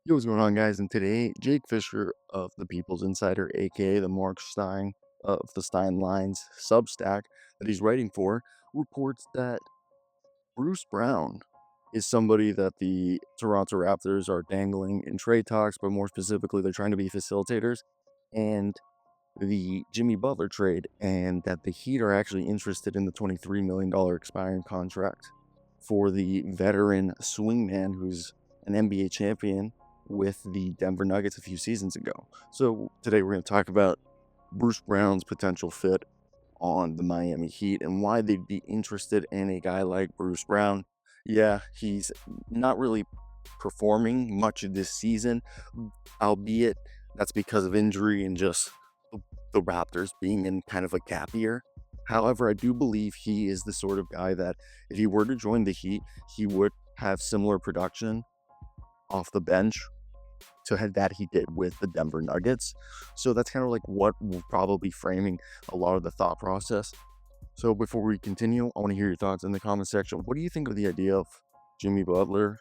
Yo, what's going on, guys? And today, Jake Fischer of the People's Insider, aka the Mark Stein of the Stein Lines Substack that he's writing for, reports that Bruce Brown is somebody that the Toronto Raptors are dangling in trade talks, but more specifically, they're trying to be facilitators, and the Jimmy Butler trade, and that the Heat are actually interested in the $23 million expiring contract for the veteran swingman who's an NBA champion with the Denver Nuggets a few seasons ago. So today we're going to talk about Bruce Brown's potential fit on the Miami Heat and why they'd be interested in a guy like Bruce Brown. Yeah, he's not really performing much of this season, albeit that's because of injury and just the Raptors being in kind of a gap year. However, I do believe he is the sort of guy that if he were to join the Heat, he would have similar production off the bench that he did with the Denver Nuggets. So that's kind of like what will probably framing a lot of the thought process. So before we continue, I want to hear your thoughts in the comment section. What do you think of the idea of Jimmy Butler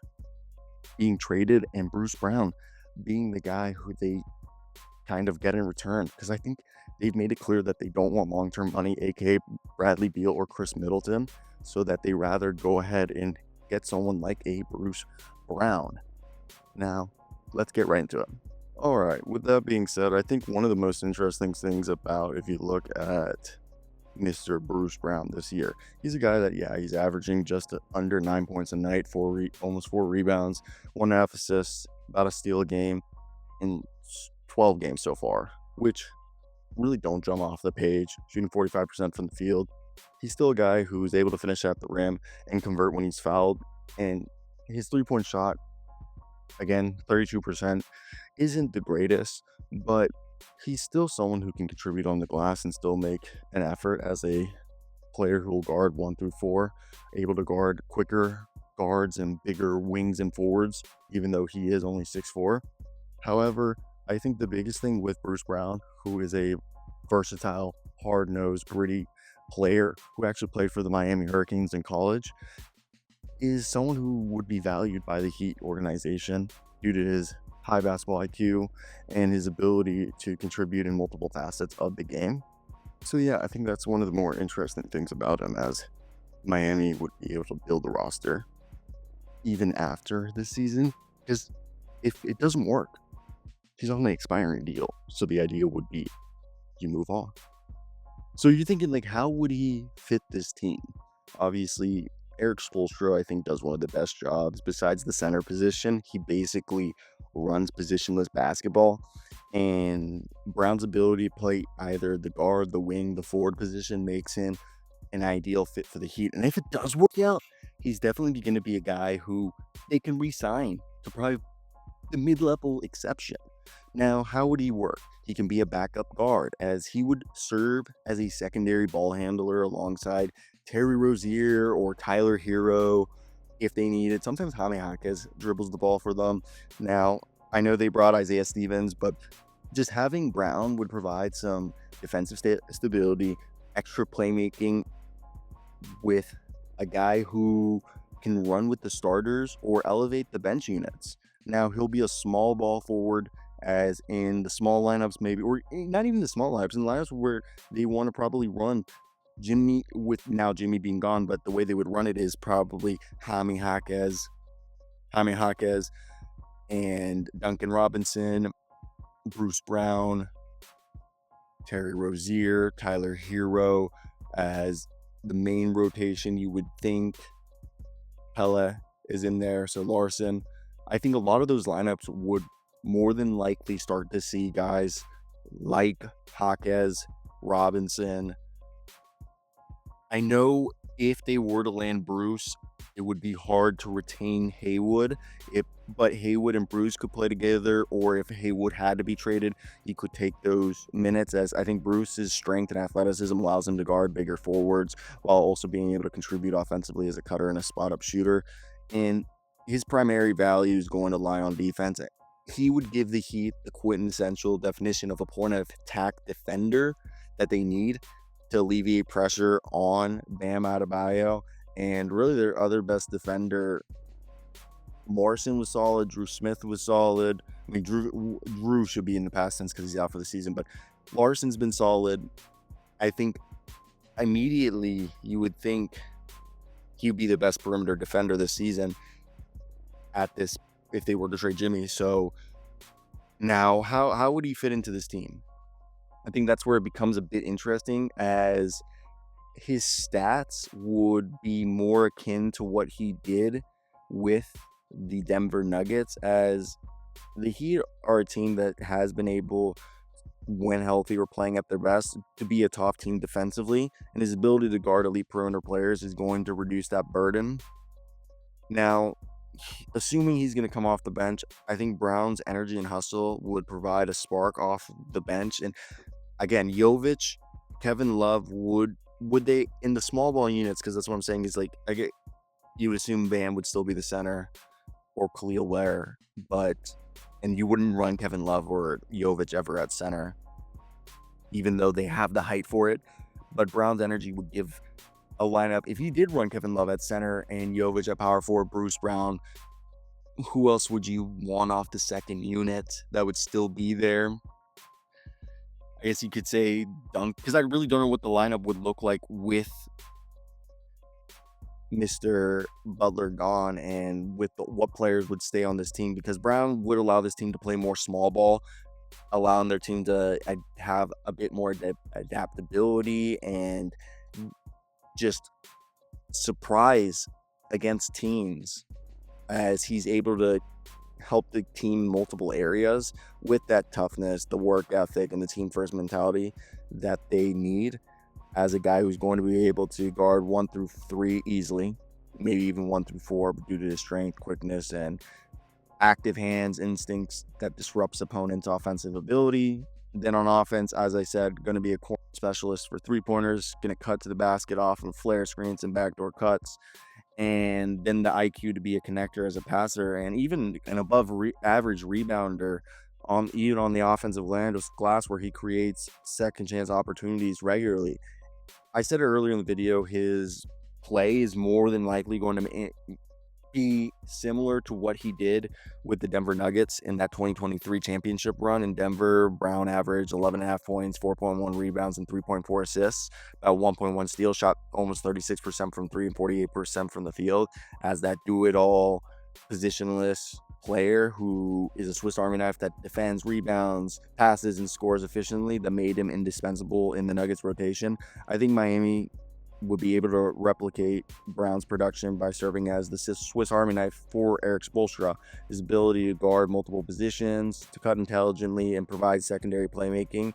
being traded and Bruce Brown being the guy who they kind of get in return? Because I think they've made it clear that they don't want long-term money, aka Bradley Beal or Chris Middleton, so that they rather go ahead and get someone like a Bruce Brown. Now, let's get right into it. All right, with that being said, I think one of the most interesting things about if you look at Mr. Bruce Brown this year, he's a guy that, yeah, he's averaging just under 9 points a night, almost 4 rebounds, 1.5 assists, about a steal a game in 12 games so far, which really don't jump off the page, shooting 45% from the field. He's still a guy who's able to finish at the rim and convert when he's fouled, and his three-point shot, again, 32%, isn't the greatest, but he's still someone who can contribute on the glass and still make an effort as a player who will guard 1 through 4, able to guard quicker guards and bigger wings and forwards, even though he is only 6'4". However, I think the biggest thing with Bruce Brown, who is a versatile, hard-nosed, gritty player who actually played for the Miami Hurricanes in college, is someone who would be valued by the Heat organization due to his high basketball IQ and his ability to contribute in multiple facets of the game. So yeah, I think that's one of the more interesting things about him, as Miami would be able to build a roster even after this season, because if it doesn't work, he's on an expiring deal. So the idea would be you move on. So you're thinking, like, how would he fit this team? Obviously, Eric Spoelstra, I think, does one of the best jobs besides the center position. He basically runs positionless basketball, and Brown's ability to play either the guard, the wing, the forward position makes him an ideal fit for the Heat. And if it does work out, he's definitely going to be a guy who they can re-sign to probably the mid-level exception. Now, how would he work? He can be a backup guard, as he would serve as a secondary ball handler alongside Terry Rozier or Tyler Hero if they need it. Sometimes Jaime Jaquez dribbles the ball for them. Now, I know they brought Isaiah Stevens, but just having Brown would provide some defensive stability, extra playmaking with a guy who can run with the starters or elevate the bench units. Now, he'll be a small ball forward, as in the small lineups, maybe, or not even the small lineups, in the lineups where they want to probably run Jimmy, with now Jimmy being gone, but the way they would run it is probably Jaime Jaquez, and Duncan Robinson, Bruce Brown, Terry Rozier, Tyler Hero as the main rotation. You would think Pella is in there, so Larson. I think a lot of those lineups would more than likely start to see guys like Jaquez, Robinson. I know if they were to land Bruce, it would be hard to retain Haywood, but Haywood and Bruce could play together, or if Haywood had to be traded, he could take those minutes, as I think Bruce's strength and athleticism allows him to guard bigger forwards while also being able to contribute offensively as a cutter and a spot-up shooter. And his primary value is going to lie on defense. He would give the Heat the quintessential definition of a point of attack defender that they need to alleviate pressure on Bam Adebayo, and really their other best defender, Morrison was solid. Drew Smith was solid. I mean, Drew should be in the past tense because he's out for the season, but Larson's been solid. I think immediately you would think he'd be the best perimeter defender this season at this if they were to trade Jimmy. So now, how would he fit into this team? I think that's where it becomes a bit interesting, as his stats would be more akin to what he did with the Denver Nuggets, as the Heat are a team that has been able, when healthy or playing at their best, to be a top team defensively, and his ability to guard elite perimeter players is going to reduce that burden. Now, assuming he's going to come off the bench, I think Brown's energy and hustle would provide a spark off the bench. And again, Jovic, Kevin Love, would they in the small ball units, because that's what I'm saying, is like, you would assume Bam would still be the center, or Khalil Ware, and you wouldn't run Kevin Love or Jovic ever at center, even though they have the height for it. But Brown's energy would give a lineup. If you did run Kevin Love at center and Jovic at power forward, Bruce Brown, who else would you want off the second unit that would still be there? I guess you could say Dunk, because I really don't know what the lineup would look like with Mr. Butler gone, and with what players would stay on this team, because Brown would allow this team to play more small ball, allowing their team to have a bit more adaptability and just surprise against teams, as he's able to help the team in multiple areas with that toughness, the work ethic, and the team first mentality that they need, as a guy who's going to be able to guard 1 through 3 easily, maybe even 1 through 4, due to his strength, quickness, and active hands, instincts that disrupts opponents' offensive ability. Then on offense, as I said, going to be a corner specialist for three-pointers, going to cut to the basket off and flare screens and backdoor cuts, and then the IQ to be a connector as a passer, and even an above average rebounder even on the offensive glass, where he creates second chance opportunities regularly. I said it earlier in the video, his play is more than likely going to be similar to what he did with the Denver Nuggets in that 2023 championship run. In Denver, Brown averaged 11.5 points, 4.1 rebounds, and 3.4 assists, about 1.1 steals, shot almost 36% from 3 and 48% from the field, as that do-it-all positionless player who is a Swiss Army knife that defends, rebounds, passes, and scores efficiently, that made him indispensable in the Nuggets rotation. I think Miami would be able to replicate Brown's production by serving as the Swiss Army knife for Erik Spoelstra. His ability to guard multiple positions, to cut intelligently, and provide secondary playmaking,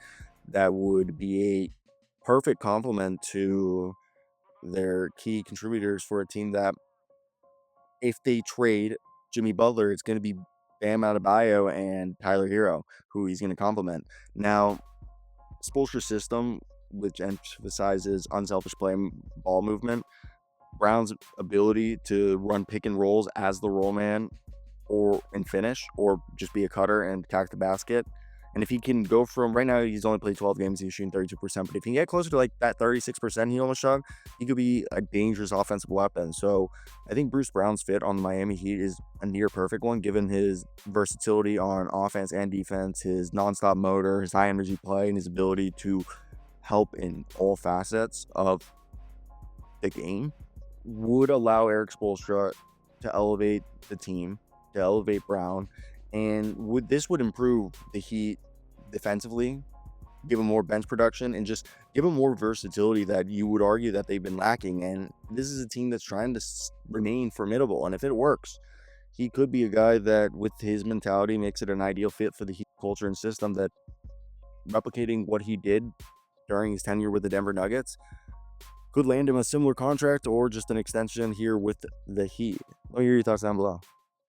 that would be a perfect complement to their key contributors for a team that, if they trade Jimmy Butler, it's going to be Bam Adebayo and Tyler Hero, who he's going to complement. Now, Spoelstra's system, which emphasizes unselfish play and ball movement, Brown's ability to run pick and rolls as the roll man and finish, or just be a cutter and attack the basket. And if he can go from, right now he's only played 12 games, he's shooting 32%, but if he can get closer to like that 36% he almost shot, he could be a dangerous offensive weapon. So I think Bruce Brown's fit on the Miami Heat is a near perfect one, given his versatility on offense and defense, his nonstop motor, his high energy play, and his ability to help in all facets of the game. Would allow Erik Spoelstra to elevate the team, to elevate Brown, and this would improve the Heat defensively, give them more bench production, and just give them more versatility that you would argue that they've been lacking. And this is a team that's trying to remain formidable, and if it works, he could be a guy that, with his mentality, makes it an ideal fit for the Heat culture and system, that replicating what he did during his tenure with the Denver Nuggets could land him a similar contract or just an extension here with the Heat. Let me hear your thoughts down below.